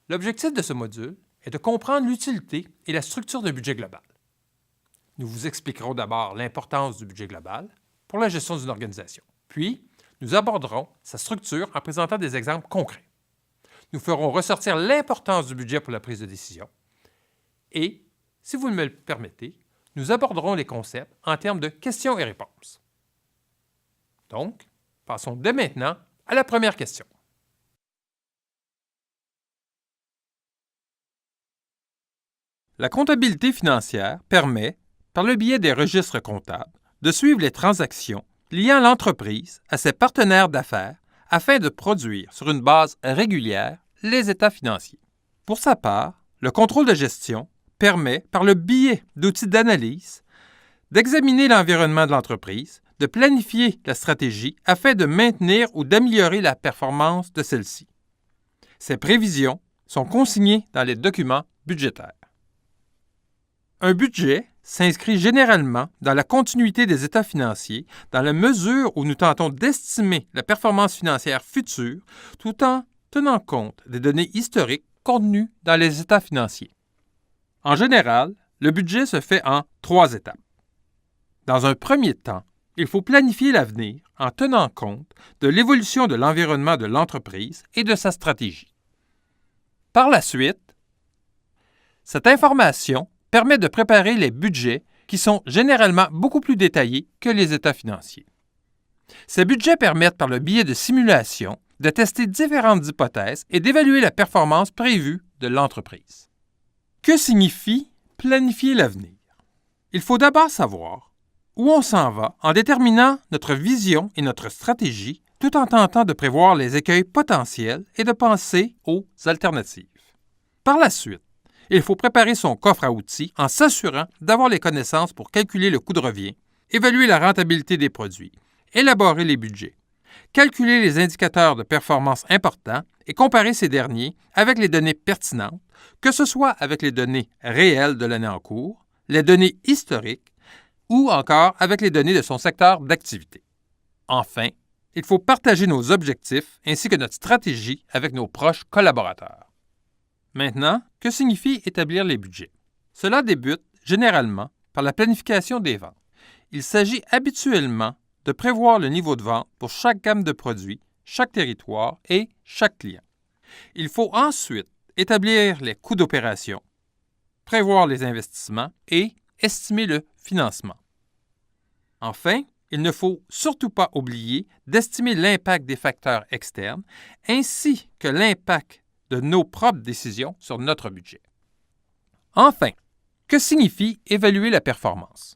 L'objectif de ce module est de comprendre l'utilité et la structure d'un budget global. Nous vous expliquerons d'abord l'importance du budget global pour la gestion d'une organisation. Puis, nous aborderons sa structure en présentant des exemples concrets. Nous ferons ressortir l'importance du budget pour la prise de décision. Et, si vous me le permettez, nous aborderons les concepts en termes de questions et réponses. Donc, passons dès maintenant à la première question. La comptabilité financière permet, par le biais des registres comptables, de suivre les transactions liant l'entreprise à ses partenaires d'affaires afin de produire, sur une base régulière, les états financiers. Pour sa part, le contrôle de gestion permet, par le biais d'outils d'analyse, d'examiner l'environnement de l'entreprise, de planifier la stratégie afin de maintenir ou d'améliorer la performance de celle-ci. Ces prévisions sont consignées dans les documents budgétaires. Un budget s'inscrit généralement dans la continuité des états financiers dans la mesure où nous tentons d'estimer la performance financière future tout en tenant compte des données historiques contenues dans les états financiers. En général, le budget se fait en 3 étapes. Dans un premier temps, il faut planifier l'avenir en tenant compte de l'évolution de l'environnement de l'entreprise et de sa stratégie. Par la suite, cette information permet de préparer les budgets qui sont généralement beaucoup plus détaillés que les états financiers. Ces budgets permettent, par le biais de simulations, de tester différentes hypothèses et d'évaluer la performance prévue de l'entreprise. Que signifie planifier l'avenir? Il faut d'abord savoir où on s'en va en déterminant notre vision et notre stratégie tout en tentant de prévoir les écueils potentiels et de penser aux alternatives. Par la suite, il faut préparer son coffre à outils en s'assurant d'avoir les connaissances pour calculer le coût de revient, évaluer la rentabilité des produits, élaborer les budgets, calculer les indicateurs de performance importants et comparer ces derniers avec les données pertinentes, que ce soit avec les données réelles de l'année en cours, les données historiques ou encore avec les données de son secteur d'activité. Enfin, il faut partager nos objectifs ainsi que notre stratégie avec nos proches collaborateurs. Maintenant, que signifie établir les budgets? Cela débute généralement par la planification des ventes. Il s'agit habituellement de prévoir le niveau de vente pour chaque gamme de produits, chaque territoire et chaque client. Il faut ensuite établir les coûts d'opération, prévoir les investissements et estimer le financement. Enfin, il ne faut surtout pas oublier d'estimer l'impact des facteurs externes ainsi que l'impact de nos propres décisions sur notre budget. Enfin, que signifie évaluer la performance?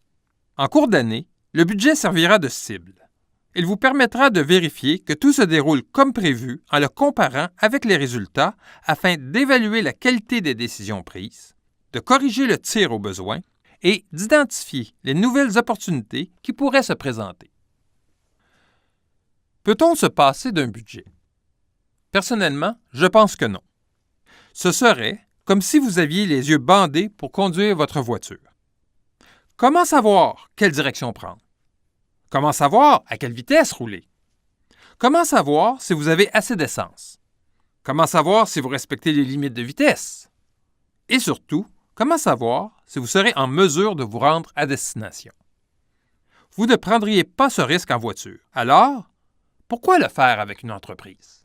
En cours d'année, le budget servira de cible. Il vous permettra de vérifier que tout se déroule comme prévu en le comparant avec les résultats afin d'évaluer la qualité des décisions prises, de corriger le tir au besoin et d'identifier les nouvelles opportunités qui pourraient se présenter. Peut-on se passer d'un budget? Personnellement, je pense que non. Ce serait comme si vous aviez les yeux bandés pour conduire votre voiture. Comment savoir quelle direction prendre? Comment savoir à quelle vitesse rouler? Comment savoir si vous avez assez d'essence? Comment savoir si vous respectez les limites de vitesse? Et surtout, comment savoir si vous serez en mesure de vous rendre à destination? Vous ne prendriez pas ce risque en voiture. Alors, pourquoi le faire avec une entreprise?